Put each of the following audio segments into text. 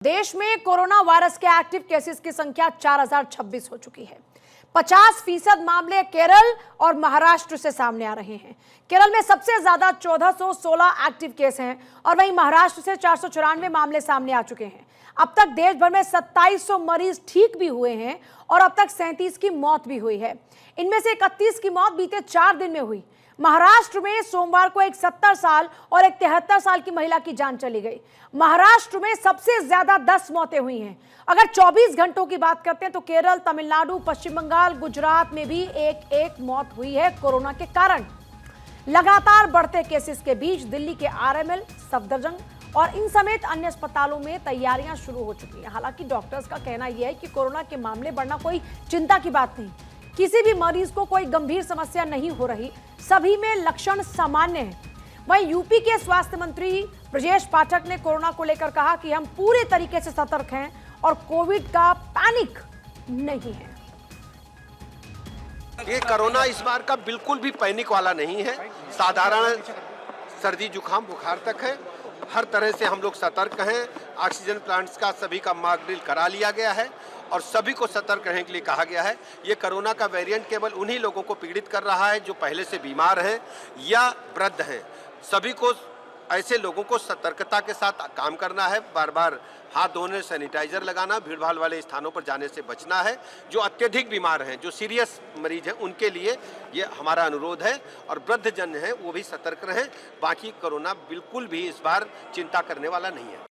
देश में corona virus के एक्टिव केसेस की संख्या 4026 हो चुकी है। 50% मामले केरल और महाराष्ट्र से सामने आ रहे हैं। केरल में सबसे ज्यादा 1416 एक्टिव केस हैं और वहीं महाराष्ट्र से 494 मामले सामने आ चुके हैं। अब तक देश भर में 2700 मरीज ठीक भी हुए हैं और अब तक 37 की मौत भी हुई है। इनमें से 31 की मौत बीते 4 दिन में हुई। महाराष्ट्र में सोमवार को एक 70 साल और एक 73 साल की महिला की जान चली गई। महाराष्ट्र में सबसे ज्यादा 10 मौतें हुई हैं। अगर 24 घंटों की बात करते हैं तो केरल, तमिलनाडु, पश्चिम बंगाल, गुजरात में भी एक एक मौत हुई है कोरोना के कारण। लगातार बढ़ते केसेस के बीच दिल्ली के आरएमएल, सफदरजंग और इन समेत अन्य अस्पतालों में तैयारियां शुरू हो चुकी हैं। हालांकि डॉक्टर्स का कहना यह है कि कोरोना के मामले बढ़ना कोई चिंता की बात नहीं। किसी भी मरीज को कोई गंभीर समस्या नहीं हो रही, सभी में लक्षण सामान्य हैं। वहीं यूपी के स्वास्थ्य मंत्री ब्रजेश पाठक ने कोरोना को लेकर कहा कि हम पूरे तरीके से सतर्क हैं और कोविड का पैनिक नहीं है। ये कोरोना इस बार का बिल्कुल भी पैनिक वाला नहीं है। साधारण सर्दी जुकाम बुखार तक है। हर तरह से हम लोग सतर्क हैं। ऑक्सीजन प्लांट्स का सभी का मॉक ड्रिल करा लिया गया है और सभी को सतर्क रहने के लिए कहा गया है। ये कोरोना का वेरिएंट केवल उन्हीं लोगों को पीड़ित कर रहा है जो पहले से बीमार हैं या वृद्ध हैं। सभी को, ऐसे लोगों को सतर्कता के साथ काम करना है। बार बार हाथ धोने, सैनिटाइजर लगाना, भीड़ भाड़ वाले स्थानों पर जाने से बचना है। जो अत्यधिक बीमार हैं, जो सीरियस मरीज हैं, उनके लिए ये हमारा अनुरोध है और वृद्ध जन हैं वो भी सतर्क रहें। बाकी कोरोना बिल्कुल भी इस बार चिंता करने वाला नहीं है।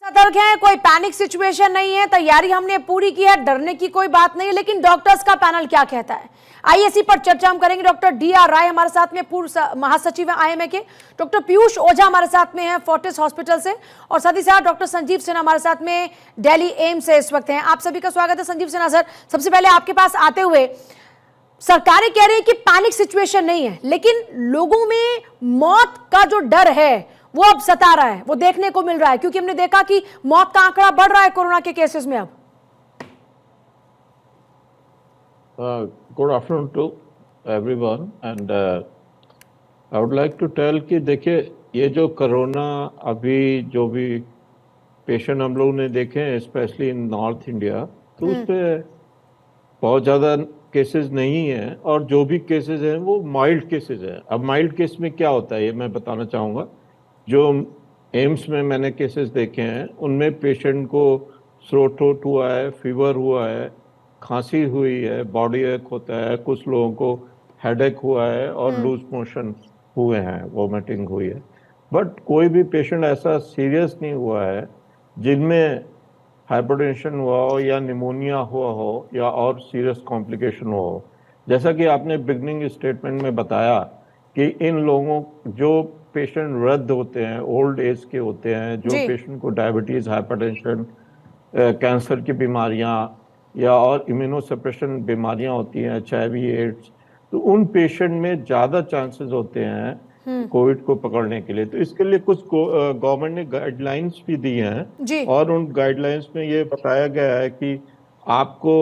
सतर्क हैं, कोई पैनिक सिचुएशन नहीं है। तैयारी हमने पूरी की है, डरने की कोई बात नहीं है। लेकिन डॉक्टर्स का पैनल क्या कहता है, आइए इसी पर चर्चा हम करेंगे। Doctor DR. राय हमारे साथ में, पूर्व महासचिव है आईएमए के। डॉक्टर पीयूष ओझा हमारे साथ में है फोर्टिस हॉस्पिटल से, और साथ ही साथ डॉक्टर संजीव सिन्हा हमारे साथ में दिल्ली एम्स से इस वक्त हैं। आप सभी का स्वागत है। संजीव सिन्हा सर, सबसे पहले आपके पास आते हुए, सरकारें कह रही है कि पैनिक सिचुएशन नहीं है, लेकिन लोगों में मौत का जो डर है वो अब सता रहा है, वो देखने को मिल रहा है, क्योंकि हमने देखा कि मौत का आंकड़ा बढ़ रहा है कोरोना के केसेस में अब। Good afternoon to everyone and I would like to tell कि देखिए, ये जो कोरोना अभी जो भी पेशेंट हम लोग ने देखे हैं स्पेशली इन नॉर्थ इंडिया, तो उस पे बहुत ज़्यादा केसेस नहीं हैं और जो भी केसेस हैं वो माइल्ड केसेस हैं। अब माइल्ड केस में क्या होता है ये मैं बताना चाहूँगा। जो एम्स में मैंने केसेस देखे हैं उनमें पेशेंट को थ्रोट हुआ है, फीवर हुआ है, खांसी हुई है, बॉडी एक होता है, कुछ लोगों को हेडेक हुआ है और लूज मोशन हुए हैं, वोमिटिंग हुई है। बट कोई भी पेशेंट ऐसा सीरियस नहीं हुआ है जिनमें हाइपरटेंशन हुआ हो या निमोनिया हुआ हो या और सीरियस कॉम्प्लिकेशन हुआ हो। जैसा कि आपने बिगनिंग स्टेटमेंट में बताया कि इन लोगों, जो पेशेंट वृद्ध होते हैं, ओल्ड एज के होते हैं, जो पेशेंट को डायबिटीज, हाइपरटेंशन, कैंसर की बीमारियां या और इम्यूनोसप्रेशन बीमारियां होती हैं, HIV, एड्स, तो उन पेशेंट में ज़्यादा चांसेस होते हैं कोविड को पकड़ने के लिए। तो इसके लिए कुछ गवर्नमेंट ने गाइडलाइंस भी दी हैं और उन गाइडलाइंस में ये बताया गया है कि आपको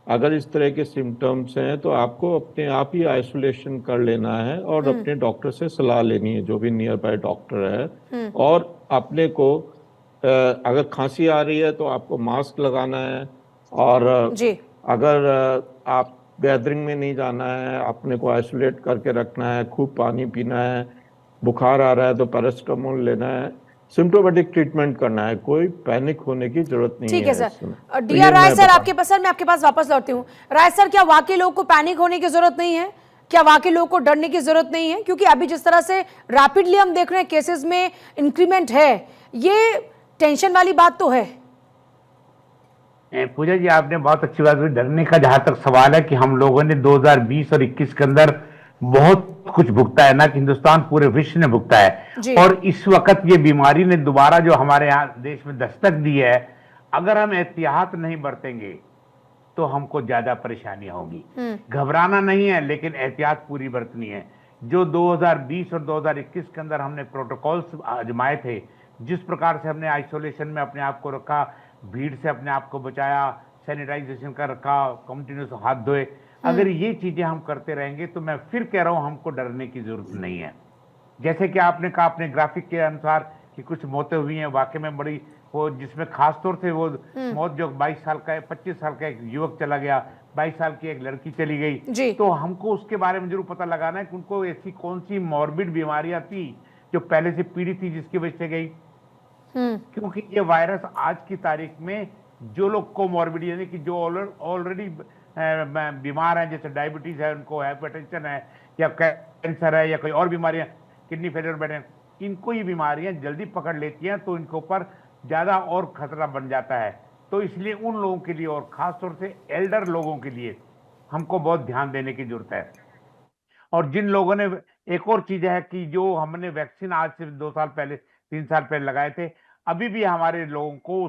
अगर इस तरह के सिम्टम्स हैं तो आपको अपने आप ही आइसोलेशन कर लेना है और अपने डॉक्टर से सलाह लेनी है, जो भी नियर बाय डॉक्टर है। और अपने को अगर खांसी आ रही है तो आपको मास्क लगाना है और अगर आप गैदरिंग में नहीं जाना है, अपने को आइसोलेट करके रखना है, खूब पानी पीना है, बुखार आ रहा है तो पैरासिटामोल लेना है, सिम्टोमेटिक ट्रीटमेंट करना है, कोई पैनिक होने की जरूरत नहीं है। ठीक है सर। डी.आर. राय सर, आपके पास, सर मैं आपके पास वापस लौटती हूँ। राय सर, क्या वाकई लोगों को पैनिक होने की जरूरत नहीं है? क्या वाकई लोगों को डरने की जरूरत नहीं है? क्योंकि अभी जिस तरह से रैपिडली हम देख रहे हैं केसेस में इंक्रीमेंट है, ये टेंशन वाली बात तो है। पूजा जी, आपने बहुत अच्छी बात की। डरने का जहां तक सवाल है कि हम लोगों ने 2020 और 21 के अंदर बहुत कुछ भुगता है ना, कि हिंदुस्तान पूरे विश्व ने भुगता है। और इस वक्त ये बीमारी ने दोबारा जो हमारे यहाँ देश में दस्तक दी है, अगर हम एहतियात नहीं बरतेंगे तो हमको ज्यादा परेशानी होगी। घबराना नहीं है, लेकिन एहतियात पूरी बरतनी है। जो 2020 और 2021 के अंदर हमने प्रोटोकॉल्स आजमाए थे, जिस प्रकार से हमने आइसोलेशन में अपने आप को रखा, भीड़ से अपने आप को बचाया, सैनिटाइजेशन का रखा, कंटिन्यूस हाथ धोए, अगर ये चीजें हम करते रहेंगे तो मैं फिर कह रहा हूं हमको डरने की जरूरत नहीं है। जैसे कि आपने कहा अपने ग्राफिक के अनुसार कि कुछ मौतें हुई हैं, वाकई में बड़ी वो जिसमें खासतौर से वो मौत जो 22 साल का 25 साल का एक युवक चला गया, 22 साल की एक लड़की चली गई, तो हमको उसके बारे में जरूर पता लगाना है कि उनको ऐसी कौन सी मॉर्बिड बीमारियां थी जो पहले से पीड़ित थी जिसकी वजह से गई। क्योंकि ये वायरस आज की तारीख में जो लोग को मॉर्बिड यानी कि जो ऑलरेडी बीमार हैं, जैसे डायबिटीज है, उनको हाइपरटेंशन है या कैंसर है या कोई और बीमारियां, किडनी फेलियर बैठे, इनको ये बीमारियां जल्दी पकड़ लेती हैं, तो इनके ऊपर ज्यादा और खतरा बन जाता है। तो इसलिए उन लोगों के लिए और खासतौर से एल्डर लोगों के लिए हमको बहुत ध्यान देने की जरूरत है। और जिन लोगों ने, एक और चीज है कि जो हमने वैक्सीन आज से 2 साल पहले 3 साल पहले लगाए थे, अभी भी हमारे लोगों को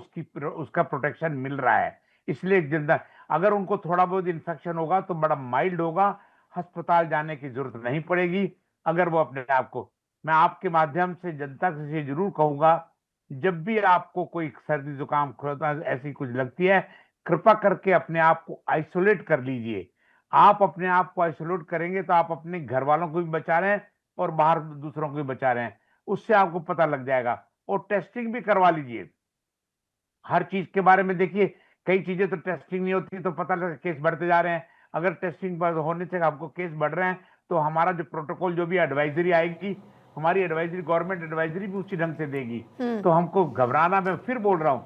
उसका प्रोटेक्शन मिल रहा है। इसलिए जिंदा अगर उनको थोड़ा बहुत इन्फेक्शन होगा तो बड़ा माइल्ड होगा, अस्पताल जाने की जरूरत नहीं पड़ेगी। अगर वो अपने आप को, मैं आपके माध्यम से जनता से जरूर कहूंगा, जब भी आपको कोई सर्दी जुकाम ऐसी कुछ लगती है, कृपा करके अपने आप को आइसोलेट कर लीजिए। आप अपने आप को आइसोलेट करेंगे तो आप अपने घर वालों को भी बचा रहे हैं और बाहर दूसरों को भी बचा रहे हैं, उससे आपको पता लग जाएगा। और टेस्टिंग भी करवा लीजिए हर चीज के बारे में। देखिए कई चीजें तो टेस्टिंग नहीं होती तो पता लगा केस बढ़ते जा रहे हैं, अगर टेस्टिंग होने से आपको केस बढ़ रहे हैं तो हमारा जो प्रोटोकॉल, जो भी एडवाइजरी आएगी, हमारी एडवाइजरी, गवर्नमेंट एडवाइजरी भी उसी ढंग से देगी। तो हमको घबराना, मैं फिर बोल रहा हूँ,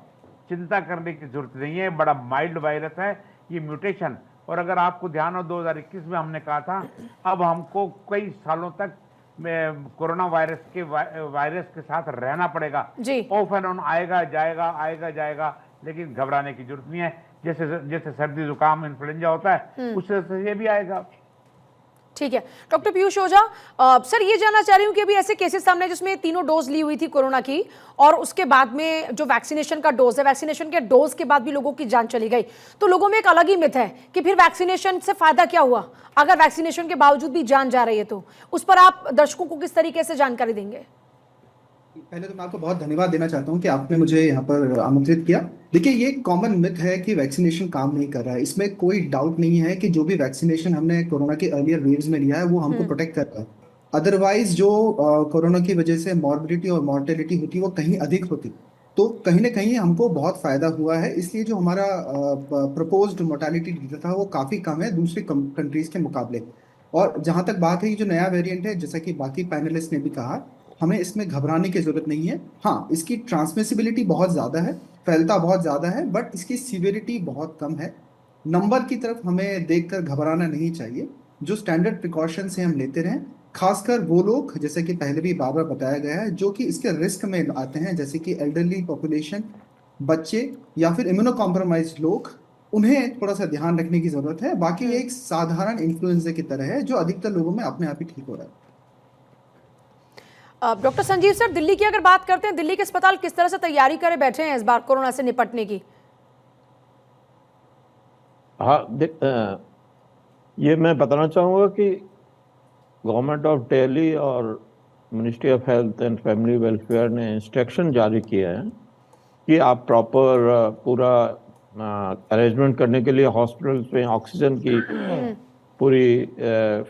चिंता करने की जरूरत नहीं है। बड़ा माइल्ड वायरस है ये म्यूटेशन। और अगर आपको ध्यान हो 2021 में हमने कहा था अब हमको कई सालों तक कोरोना वायरस के साथ रहना पड़ेगा। ऑफ एंड ऑन आएगा जाएगा, लेकिन घबराने की जरूरत नहीं है। जैसे सर्दी जुकाम इन्फ्लुएंजा होता है, उस तरह से ये भी आएगा। ठीक है डॉक्टर पीयूष ओझा, सर ये जानना चाह रही हूँ कि अभी ऐसे केसेस सामने जिसमें तीनों डोज ली हुई थी कोरोना की और उसके बाद में जो वैक्सीनेशन का डोज है, वैक्सीनेशन के डोज के बाद भी लोगों की जान चली गई, तो लोगों में एक अलग ही मिथ है कि फिर वैक्सीनेशन से फायदा क्या हुआ अगर वैक्सीनेशन के बावजूद भी जान जा रही है, तो उस पर आप दर्शकों को किस तरीके से जानकारी देंगे? पहले तो मैं आपको बहुत धन्यवाद देना चाहता हूं कि आपने मुझे यहाँ पर आमंत्रित किया। देखिए ये कॉमन मिथ है कि वैक्सीनेशन काम नहीं कर रहा है, इसमें कोई डाउट नहीं है कि जो भी वैक्सीनेशन हमने कोरोना के अर्लियर वेव्स में लिया है वो हमको प्रोटेक्ट कर रहा है। अदरवाइज जो कोरोना की वजह से मॉर्बिडिटी और मॉर्टेलिटी होती वो कहीं अधिक होती, तो कहीं ना कहीं हमको बहुत फायदा हुआ है। इसलिए जो हमारा प्रपोज्ड मोर्टेलिटी था वो काफी कम है दूसरी कंट्रीज के मुकाबले। और जहां तक बात है ये जो नया वेरिएंट है, जैसा कि बाकी पैनलिस्ट ने भी कहा, हमें इसमें घबराने की जरूरत नहीं है। हाँ, इसकी ट्रांसमिसिबिलिटी बहुत ज्यादा है, फैलता बहुत ज्यादा है, बट इसकी सीवियरिटी बहुत कम है। नंबर की तरफ हमें देखकर घबराना नहीं चाहिए। जो स्टैंडर्ड प्रिकॉशंस हैं हम लेते रहें, खासकर वो लोग, जैसे कि पहले भी बार बार बताया गया है, जो कि इसके रिस्क में आते हैं, जैसे कि एल्डरली पॉपुलेशन, बच्चे या फिर इम्यूनो कॉम्प्रोमाइज लोग, उन्हें थोड़ा सा ध्यान रखने की जरूरत है। बाकी ये एक साधारण इन्फ्लुएंजा की तरह है जो अधिकतर लोगों में अपने आप ही ठीक हो रहा है। डॉक्टर संजीव सर, दिल्ली की अगर बात करते हैं, दिल्ली के अस्पताल किस तरह से तैयारी करे बैठे हैं इस बार कोरोना से निपटने की? हाँ, ये मैं बताना चाहूँगा कि गवर्नमेंट ऑफ दिल्ली और ministry of health and family welfare ने इंस्ट्रक्शन जारी किया है कि आप प्रॉपर पूरा अरेंजमेंट करने के लिए हॉस्पिटल्स में ऑक्सीजन की पूरी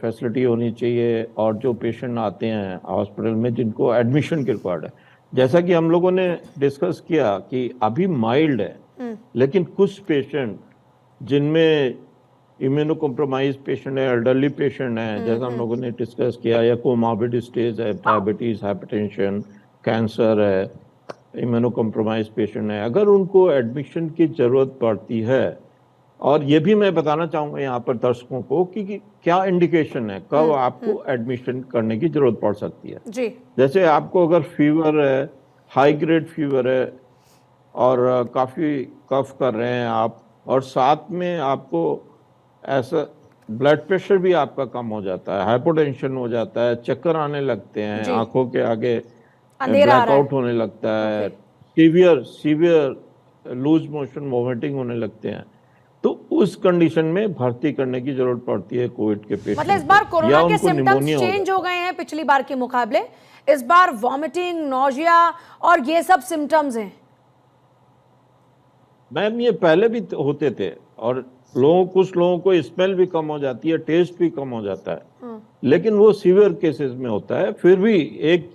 फैसिलिटी होनी चाहिए, और जो पेशेंट आते हैं हॉस्पिटल में जिनको एडमिशन की रिक्वायर्ड है, जैसा कि हम लोगों ने डिस्कस किया कि अभी माइल्ड है, लेकिन कुछ पेशेंट जिनमें इम्यूनो कॉम्प्रोमाइज पेशेंट है, एल्डरली पेशेंट है, जैसा हम लोगों ने डिस्कस किया, या कोमॉर्बिड स्टेज है, डायबिटीज, हाइपरटेंशन, कैंसर है, इम्यूनो कॉम्प्रोमाइज पेशेंट है, अगर उनको एडमिशन की जरूरत पड़ती है, और ये भी मैं बताना चाहूँगा यहाँ पर दर्शकों को कि क्या इंडिकेशन है, कब आपको एडमिशन करने की जरूरत पड़ सकती है जी। जैसे आपको अगर फीवर है, हाई ग्रेड फीवर है और काफ़ी कफ कर रहे हैं आप, और साथ में आपको ऐसा ब्लड प्रेशर भी आपका कम हो जाता है, हाइपोटेंशन हो जाता है, चक्कर आने लगते हैं, आंखों के आगे ब्लैकआउट होने लगता है, सीवियर लूज मोशन वॉमिटिंग होने लगते हैं, तो उस कंडीशन में भर्ती करने की जरूरत पड़ती है कोविड के पेशेंट। मतलब इस बार कोरोना के सिम्टम्स चेंज हो गए हैं पिछली बार के मुकाबले, इस बार वॉमिटिंग, नोजिया और ये सब सिम्टम्स हैं। मैम ये पहले भी होते थे, और कुछ लोगों को स्मेल भी कम हो जाती है, टेस्ट भी कम हो जाता है, लेकिन वो सीवियर केसेस में होता है। फिर भी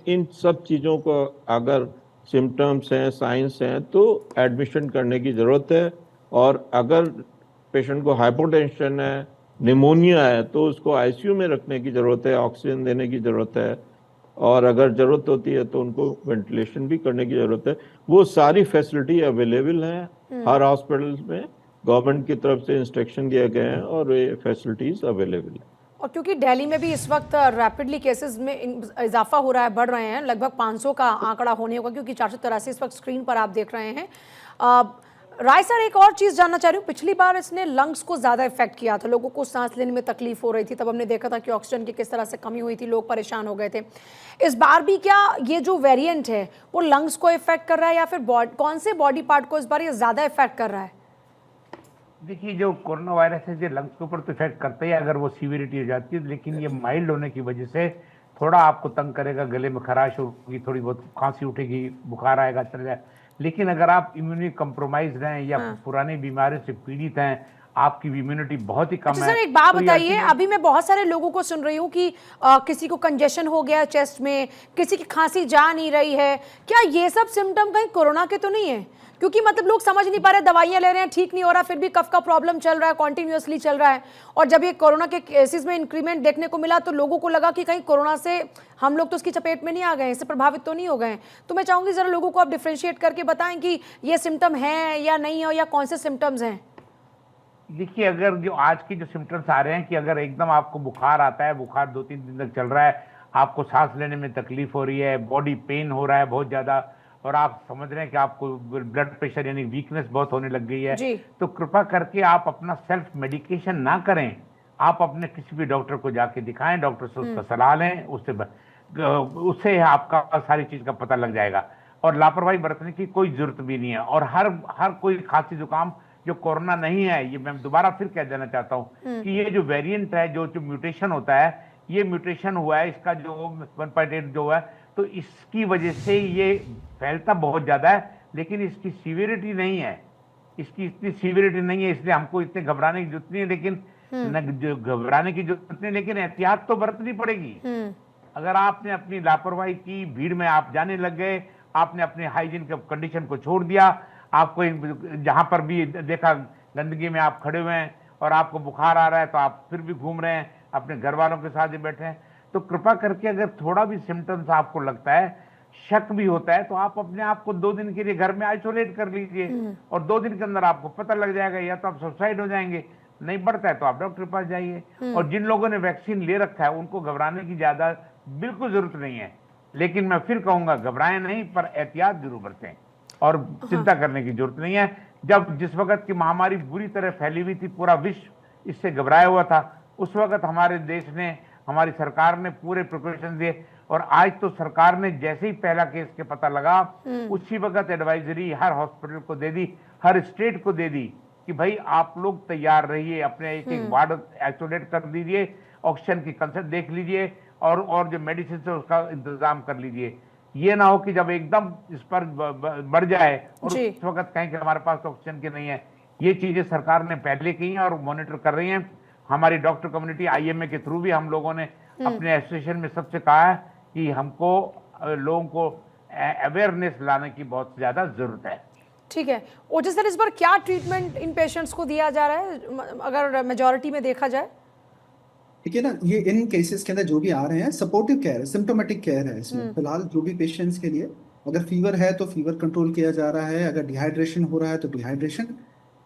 इन सब चीजों को अगर सिम्टम्स हैं, साइंस हैं, तो एडमिशन करने की ज़रूरत है। और अगर पेशेंट को हाइपोटेंशन है, निमोनिया है, तो उसको आईसीयू में रखने की ज़रूरत है, ऑक्सीजन देने की ज़रूरत है, और अगर ज़रूरत होती है तो उनको वेंटिलेशन भी करने की ज़रूरत है। वो सारी फैसिलिटी अवेलेबल हैं हर हॉस्पिटल में, गवर्नमेंट की तरफ से इंस्ट्रक्शन दिए गए हैं और ये फैसिलिटीज़ अवेलेबल है। और क्योंकि दिल्ली में भी इस वक्त रैपिडली केसेस में इजाफा हो रहा है, बढ़ रहे हैं, लगभग 500 का आंकड़ा होने होगा, क्योंकि 483 इस वक्त स्क्रीन पर आप देख रहे हैं। राय सर, एक और चीज़ जानना चाह रही हूँ, पिछली बार इसने लंग्स को ज़्यादा इफेक्ट किया था, लोगों को सांस लेने में तकलीफ हो रही थी, तब हमने देखा था कि ऑक्सीजन की किस तरह से कमी हुई थी, लोग परेशान हो गए थे। इस बार भी क्या ये जो वेरिएंट है वो लंग्स को इफेक्ट कर रहा है, या फिर कौन से बॉडी पार्ट को इस बार ये ज़्यादा इफेक्ट कर रहा है? देखिए, जो कोरोना वायरस है ये लंग्स के ऊपर तो इफेक्ट करता ही है अगर वो सीवियरिटी हो जाती है, लेकिन ये माइल्ड होने की वजह से थोड़ा आपको तंग करेगा, गले में खराश होगी, थोड़ी बहुत खांसी उठेगी, बुखार आएगा, चल जाए। लेकिन अगर आप इम्यूनि कम्प्रोमाइज हैं या पुरानी बीमारी से पीड़ित हैं, आपकी इम्यूनिटी बहुत ही कम अच्छा है। सर, एक बात तो ये बताइए, ultimate- अभी मैं बहुत सारे लोगों को सुन रही हूँ कि किसी को कंजेशन हो गया चेस्ट में, किसी की खांसी जा नहीं रही है, क्या ये सब सिम्टम कहीं कोरोना के तो नहीं है? क्योंकि मतलब लोग समझ नहीं पा रहे, दवाइयां ले रहे हैं, ठीक नहीं हो रहा, फिर भी कफ का प्रॉब्लम चल रहा है, कॉन्टिन्यूसली चल रहा है। और जब ये कोरोना के केसेस में इंक्रीमेंट देखने को मिला तो लोगों को लगा कि कहीं कोरोना से हम लोग तो उसकी चपेट में नहीं आ गए, इससे प्रभावित तो नहीं हो गए। तो मैं चाहूंगी जरा लोगों को आप डिफ्रेंशिएट करके बताएं कि ये सिम्टम है या नहीं है, या कौन से सिम्टम्स हैं। देखिए, अगर जो आज के जो सिम्टम्स आ रहे हैं कि अगर एकदम आपको बुखार आता है, बुखार 2-3 दिन तक चल रहा है, आपको सांस लेने में तकलीफ हो रही है, बॉडी पेन हो रहा है बहुत ज्यादा, और आप समझ रहे हैं कि आपको ब्लड प्रेशर यानी वीकनेस बहुत होने लग गई है, तो कृपा करके आप अपना सेल्फ मेडिकेशन ना करें। आप अपने किसी भी डॉक्टर को जाके दिखाएं, डॉक्टर से उसका सलाह लें, उससे आपका सारी चीज का पता लग जाएगा। और लापरवाही बरतने की कोई जरूरत भी नहीं है। और हर कोई खांसी जुकाम जो कोरोना नहीं है, ये मैं दोबारा फिर कह देना चाहता हूं कि ये जो वेरिएंट है, जो म्यूटेशन होता है, ये म्यूटेशन हुआ है, इसका जो 1.8 जो है, तो इसकी वजह से ये फैलता बहुत ज्यादा है, लेकिन इसकी सीवियरिटी नहीं है, इसकी इतनी सीवियरिटी नहीं है, इसलिए हमको इतने घबराने की जरूरत नहीं है। लेकिन घबराने की जरूरत नहीं, लेकिन एहतियात तो बरतनी पड़ेगी। अगर आपने अपनी लापरवाही की, भीड़ में आप जाने लग गए, आपने अपने हाइजीन के कंडीशन को छोड़ दिया, आपको जहां पर भी देखा गंदगी में आप खड़े हुए हैं और आपको बुखार आ रहा है, तो आप फिर भी घूम रहे हैं, अपने घर वालों के साथ ही बैठे हैं, तो कृपा करके अगर थोड़ा भी सिम्टम्स आपको लगता है, शक भी होता है, तो आप अपने आप को 2 दिन के लिए घर में आइसोलेट कर लीजिए, और 2 दिन के अंदर आपको पता लग जाएगा, या तो आप सुसाइड हो जाएंगे, नहीं बढ़ता है तो आप डॉक्टर के पास जाइए। और जिन लोगों ने वैक्सीन ले रखा है उनको घबराने की ज्यादा बिल्कुल जरूरत नहीं है, लेकिन मैं फिर कहूंगा घबराएं नहीं, पर एहतियात जरूर बरतें, और चिंता करने की जरूरत नहीं है। जिस वक्त की महामारी बुरी तरह फैली हुई थी, पूरा विश्व इससे घबराया हुआ था, उस वक्त हमारे देश ने, हमारी सरकार ने पूरे प्रिकॉशन दिए, और आज तो सरकार ने जैसे ही पहला केस के पता लगा, उसी वक्त एडवाइजरी हर हॉस्पिटल को दे दी, हर स्टेट को दे दी कि भाई आप लोग तैयार रहिए, अपने एक वार्ड आइसोलेट कर दीजिए, ऑक्सीजन की कंसर्ट देख लीजिए, और जो मेडिसिन है उसका इंतजाम कर लीजिए। ये ना हो कि जब एकदम इस पर बढ़ जाए और उस वक्त कहें कि हमारे पास तो ऑक्सीजन की नहीं है। ये चीजें सरकार ने पहले की हैं और मॉनिटर कर रही हैं। हमारी डॉक्टर कम्युनिटी IMA के थ्रू भी हम लोगों ने अपने एसोसिएशन में सबसे कहा है कि हमको लोगों को अवेयरनेस लाने की बहुत ज्यादा जरूरत है। ठीक है ओजस सर, इस बार क्या ट्रीटमेंट इन पेशेंट्स को दिया जा रहा है अगर मेजॉरिटी में देखा जाए? ठीक है ना, ये इन केसेस के अंदर जो भी आ रहे हैं सपोर्टिव केयर है, सिम्टोमेटिक केयर है इसमें। फिलहाल जो भी पेशेंट्स के लिए अगर फीवर है तो फीवर कंट्रोल किया जा रहा है, अगर डिहाइड्रेशन हो रहा है तो डिहाइड्रेशन।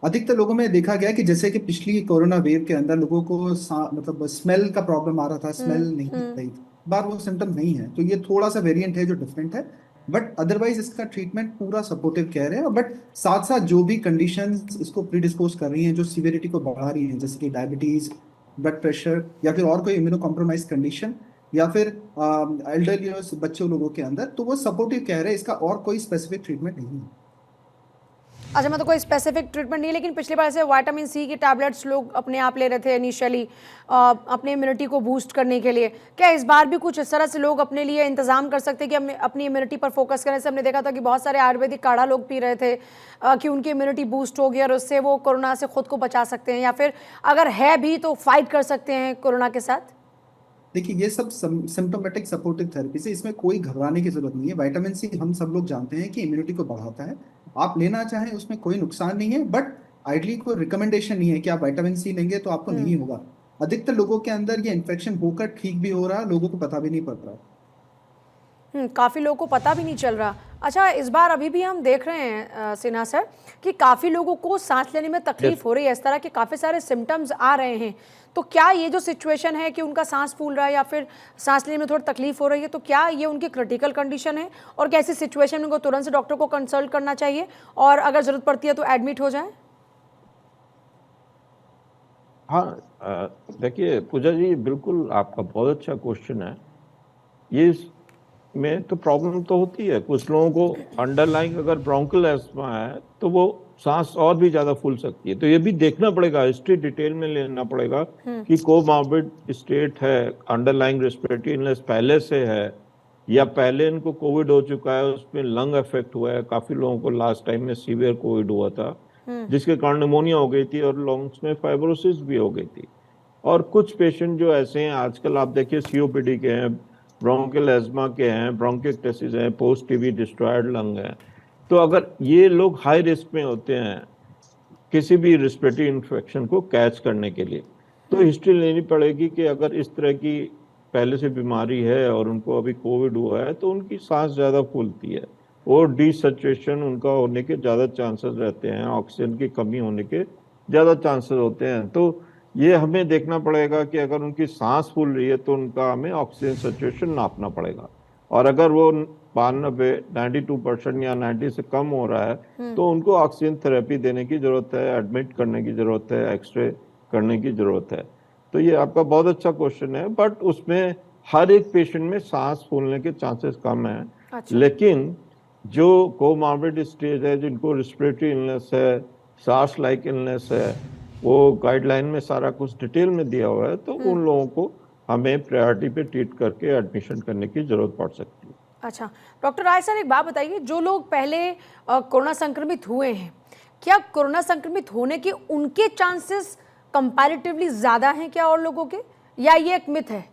अधिकतर लोगों में देखा गया कि जैसे कि पिछली कोरोना वेव के अंदर लोगों को मतलब स्मेल का प्रॉब्लम आ रहा था, स्मेल नहीं रही थी, बार वो सिम्टम नहीं है, तो ये थोड़ा सा वेरिएंट है जो डिफरेंट है, बट अदरवाइज इसका ट्रीटमेंट पूरा सपोर्टिव केयर है। बट साथ साथ जो भी कंडीशंस इसको प्रीडिस्पोज कर रही हैं, जो सीवियरिटी को बढ़ा रही हैं, जैसे कि डायबिटीज, ब्लड प्रेशर, या फिर और कोई इम्यूनो कॉम्प्रोमाइज कंडीशन, या फिर एल्डरली बच्चों लोगों के अंदर, तो वो सपोर्टिव केयर है, इसका और कोई स्पेसिफिक ट्रीटमेंट नहीं है। अच्छा, मतलब कोई स्पेसिफिक ट्रीटमेंट नहीं है, लेकिन पिछली बार से विटामिन C की टैबलेट्स लोग अपने आप ले रहे थे इनिशियली अपने इम्यूनिटी को बूस्ट करने के लिए। क्या इस बार भी कुछ इस तरह से लोग अपने लिए इंतजाम कर सकते हैं कि हम अपनी इम्यूनिटी पर फोकस करें? से हमने देखा था कि बहुत सारे आयुर्वेदिक काढ़ा लोग पी रहे थे कि उनकी इम्यूनिटी बूस्ट हो गई और उससे वो कोरोना से खुद को बचा सकते हैं, या फिर अगर है भी तो फाइट कर सकते हैं कोरोना के साथ। देखिए ये सब सिम्टोमेटिक सपोर्टिव थेरेपी से, इसमें कोई घबराने की जरूरत नहीं है। विटामिन सी हम सब लोग जानते हैं कि इम्यूनिटी को बढ़ाता है, आप लेना चाहें उसमें कोई नुकसान नहीं है, बट आइडली कोई रिकमेंडेशन नहीं है कि आप विटामिन सी लेंगे तो आपको नहीं होगा। अधिकतर लोगों के अंदर ये इन्फेक्शन होकर ठीक भी हो रहा है, लोगों को पता भी नहीं पड़ रहा है। काफ़ी लोगों को पता भी नहीं चल रहा। अच्छा, इस बार अभी भी हम देख रहे हैं सिन्हा सर कि काफ़ी लोगों को सांस लेने में तकलीफ हो रही है, इस तरह के काफ़ी सारे सिम्टम्स आ रहे हैं। तो क्या ये जो सिचुएशन है कि उनका सांस फूल रहा है या फिर सांस लेने में थोड़ी तकलीफ हो रही है, तो क्या ये उनकी क्रिटिकल कंडीशन है और क्या ऐसी सिचुएशन में उनको तुरंत से डॉक्टर को कंसल्ट करना चाहिए और अगर ज़रूरत पड़ती है तो एडमिट हो जाए? हाँ, देखिए पूजा जी, बिल्कुल आपका बहुत अच्छा क्वेश्चन है। ये में तो प्रॉब्लम तो होती है, कुछ लोगों को अंडरलाइंग अगर ब्रोंकल एस्मा है तो वो सांस और भी ज्यादा फूल सकती है। तो ये भी देखना पड़ेगा, हिस्ट्री डिटेल में लेना पड़ेगा कि कोमॉर्बिड स्टेट है, अंडरलाइंग रेस्पिरेटरी इलनेस पहले से है या पहले इनको कोविड हो चुका है, उसमें लंग इफेक्ट हुआ है। काफी लोगों को लास्ट टाइम में सीवियर कोविड हुआ था जिसके कारण निमोनिया हो गई थी और लंग्स में फाइब्रोसिस भी हो गई थी। और कुछ पेशेंट जो ऐसे हैं आजकल आप देखिए सीओपीडी के हैं, ब्रोंकियल एस्मा के हैं, ब्रोंकिक्टिसिस हैं, पोस्ट टीबी डिस्ट्रॉयड लंग है। तो अगर ये लोग हाई रिस्क में होते हैं किसी भी रेस्पिरेटरी इन्फेक्शन को कैच करने के लिए, तो हिस्ट्री लेनी पड़ेगी कि अगर इस तरह की पहले से बीमारी है और उनको अभी कोविड हुआ है तो उनकी सांस ज़्यादा फूलती है और डिसैचुरेशन उनका होने के ज़्यादा चांसेस रहते हैं, ऑक्सीजन की कमी होने के ज़्यादा चांसेस होते हैं। तो ये हमें देखना पड़ेगा कि अगर उनकी सांस फूल रही है तो उनका हमें ऑक्सीजन सैचुरेशन नापना पड़ेगा, और अगर वो 92% या 90 से कम हो रहा है तो उनको ऑक्सीजन थेरेपी देने की जरूरत है, एडमिट करने की जरूरत है, एक्सरे करने की जरूरत है। तो ये आपका बहुत अच्छा क्वेश्चन है, बट उसमें हर एक पेशेंट में सांस फूलने के चांसेस कम हैं। अच्छा। लेकिन जो कोमॉर्बिड स्टेज है, जिनको रेस्पिरेटरी इलनेस है, सार्स लाइक इलनेस है, वो गाइडलाइन में सारा कुछ डिटेल में दिया हुआ है, तो उन लोगों को हमें प्रायोरिटी पे ट्रीट करके एडमिशन करने की जरूरत पड़ सकती है। अच्छा, डॉक्टर राय सर एक बात बताइए, जो लोग पहले कोरोना संक्रमित हुए हैं, क्या कोरोना संक्रमित होने के उनके चांसेस कंपैरेटिवली ज़्यादा हैं क्या और लोगों के, या ये एक मिथ है?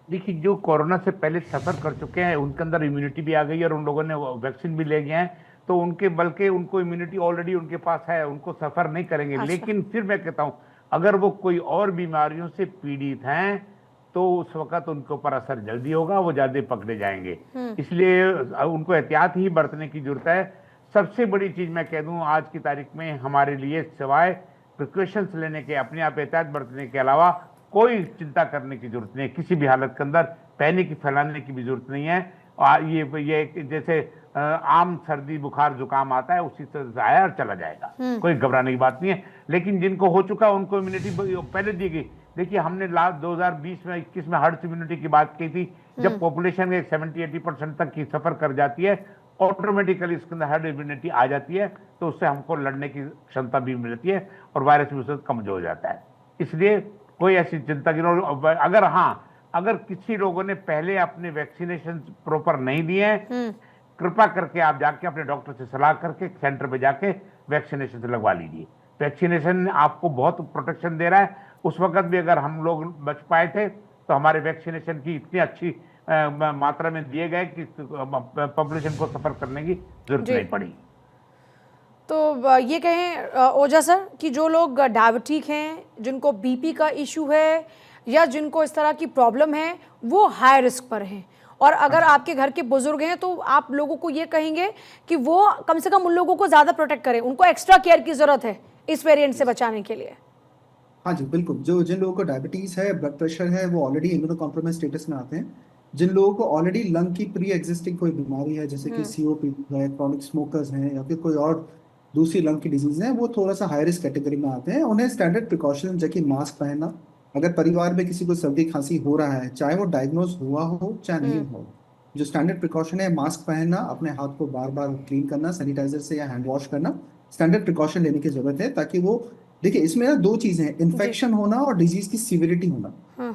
देखिए, जो कोरोना से पहले सफर कर चुके हैं उनके अंदर इम्यूनिटी भी आ गई और उन लोगों ने वैक्सीन भी ले गए हैं, तो उनके बल्कि उनको इम्यूनिटी ऑलरेडी उनके पास है, उनको सफर नहीं करेंगे। अच्छा। लेकिन फिर मैं कहता हूं, अगर वो कोई और बीमारियों से पीड़ित हैं तो उस वक्त उनके ऊपर असर जल्दी होगा, वो ज्यादा पकड़े जाएंगे। इसलिए उनको एहतियात ही बरतने की जरूरत है। सबसे बड़ी चीज मैं कह दूं आज की तारीख में हमारे लिए, सिवाय प्रिकॉशंस लेने के, अपने आप एहतियात बरतने के अलावा कोई चिंता करने की जरूरत नहीं है। किसी भी हालत के अंदर पैनिक फैलाने की भी जरूरत नहीं है। ये जैसे आम सर्दी बुखार जुकाम आता है उसी तरह आया और चला जाएगा, कोई घबराने की बात नहीं है। लेकिन जिनको हो चुका उनको इम्यूनिटी पहले दी गई। देखिए, हमने लास्ट 2020 में 21 में हर्ड इम्यूनिटी की बात की थी। जब पॉपुलेशन के 70-80% तक की सफर कर जाती है, ऑटोमेटिकली इसके अंदर हर्ड इम्यूनिटी आ जाती है, तो उससे हमको लड़ने की क्षमता भी मिलती है और वायरस भी उससे कमजोर हो जाता है। इसलिए कोई ऐसी चिंता की अगर किसी लोगों ने पहले अपने वैक्सीनेशन प्रॉपर नहीं दिए हैं, कृपा करके आप जाके अपने डॉक्टर से सलाह करके सेंटर पे जाके वैक्सीनेशन से लगवा लीजिए। वैक्सीनेशन आपको बहुत प्रोटेक्शन दे रहा है। उस वक्त भी अगर हम लोग बच पाए थे तो हमारे वैक्सीनेशन की इतनी अच्छी मात्रा में दिए गए कि पॉपुलेशन को सफर करने की जरूरत नहीं पड़ी। तो ये कहें ओझा सर कि जो लोग डायबिटिक हैं, जिनको बीपी का इशू है या जिनको इस तरह की प्रॉब्लम है, वो हाई रिस्क पर हैं, और अगर आपके घर के बुजुर्ग हैं तो आप लोगों को ये कहेंगे कि वो कम से कम उन लोगों को ज़्यादा प्रोटेक्ट करें, उनको एक्स्ट्रा केयर की ज़रूरत है इस वेरिएंट से बचाने के लिए। हाँ जी बिल्कुल, जिन लोगों को डायबिटीज है, ब्लड प्रेशर है, वो ऑलरेडी इम्यूनो कॉम्प्रोमाइज स्टेटस में आते हैं। जिन लोगों को ऑलरेडी लंग की प्री एग्जिस्टिंग कोई बीमारी है, जैसे कि सीओपीडी है, क्रॉनिक स्मोकर्स हैं, या फिर कोई और दूसरी लंग की डिजीज है, वो थोड़ा सा हाई रिस्क कैटेगरी में आते हैं। उन्हें स्टैंडर्ड प्रिकॉशन जैसे मास्क पहनना, अगर परिवार में किसी को सर्दी खांसी हो रहा है, चाहे वो डायग्नोज हुआ हो चाहे नहीं हो, जो स्टैंडर्ड प्रिकॉशन है मास्क पहनना, अपने हाथ को बार बार क्लीन करना सैनिटाइजर से या हैंड वॉश करना, स्टैंडर्ड प्रिकॉशन लेने की जरूरत है। ताकि वो देखिए, इसमें ना दो चीजें हैं, इन्फेक्शन होना और डिजीज की सीवियरिटी होना।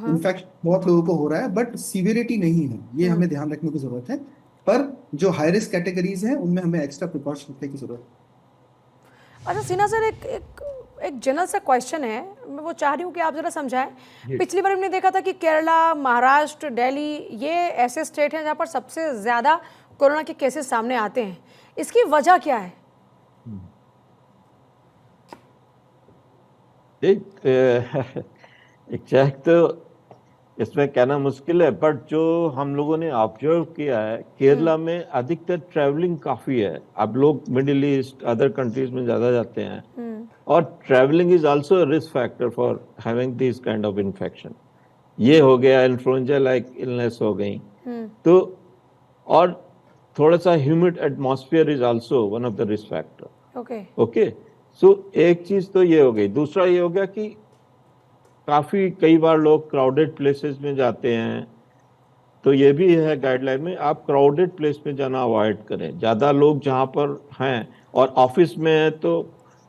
इन्फेक्शन बहुत लोगों को हो रहा है बट सीवियरिटी नहीं है, ये हमें ध्यान रखने की जरूरत है। पर जो हाई रिस्क कैटेगरीज हैं उनमें हमें एक्स्ट्रा प्रिकॉशन रखने की जरूरत है। अच्छा सिन्हा सर, एक एक जनरल सा क्वेश्चन है, मैं वो चाह रही हूँ कि आप जरा समझाएं। पिछली बार हमने देखा था कि केरला, महाराष्ट्र, दिल्ली ये ऐसे स्टेट हैं जहाँ पर सबसे ज़्यादा कोरोना के केसेस सामने आते हैं। इसकी वजह क्या है? एग्जैक्ट तो इसमें कहना मुश्किल है, बट जो हम लोगों ने ऑब्जर्व किया है, केरला में अधिकतर ट्रैवलिंग काफ़ी है। अब लोग मिडिल ईस्ट, अदर कंट्रीज में ज़्यादा जाते हैं, और travelling is also risk factor for having this kind of infection. ये हो गया, इन्फ्लुएंजा लाइक इलनेस हो गई। तो और थोड़ा सा humid atmosphere is also one of the risk factor. Okay, so एक चीज़ तो ये हो गई। दूसरा ये हो गया कि काफ़ी कई बार लोग क्राउडेड प्लेसेस में जाते हैं, तो ये भी है गाइडलाइन में, आप क्राउडेड प्लेस में जाना अवॉइड करें। ज़्यादा लोग जहाँ पर हैं और ऑफिस में है तो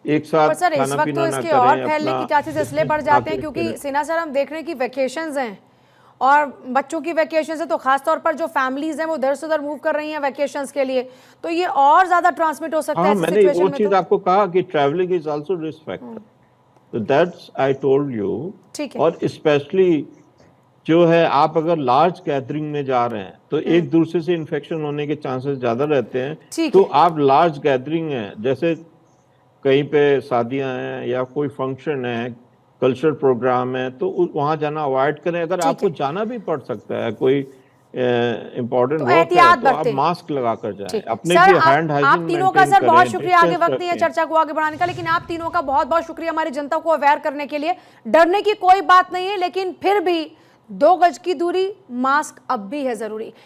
एक साथ सर, इस खाना वक्त पीना तो ना इसके करें। और फैलने की चांसेस इसलिए बढ़ जाते हैं क्योंकि सिन्हा सर, हम देख रहे हैं कि वैकेशंस हैं और बच्चों की वैकेशन है, तो खासतौर पर जो फैमिलीज हैं वो इधर से उधर मूव कर रही हैं वैकेशंस के लिए, तो ये और ज्यादा ट्रांसमिट हो सकता है मैंने सिचुएशन वो में। चीज़ तो आपको कहा कि travelling is also risk factor, तो दैट्स आई टोल्ड यू। ठीक है। और स्पेशली जो है, आप अगर लार्ज गैदरिंग में जा रहे हैं तो एक दूसरे से इन्फेक्शन होने के चांसेस ज्यादा रहते हैं। तो आप लार्ज गैदरिंग है, जैसे कहीं पे शादियां हैं या कोई फंक्शन है, कल्चरल प्रोग्राम है, तो वहां जाना अवॉइड करें। अगर आपको जाना भी पड़ सकता है, कोई इम्पोर्टेंट वर्क है, तो आप मास्क लगा कर जाएं। अपने भी हैंड हाइजीन आप तीनों का सर बहुत शुक्रिया, आगे वक्त नहीं है चर्चा को आगे बढ़ाने का, लेकिन आप तीनों का बहुत बहुत शुक्रिया हमारी जनता को अवेयर करने के लिए। डरने की कोई बात नहीं है, लेकिन फिर भी 2 गज की दूरी, मास्क अब भी है जरूरी।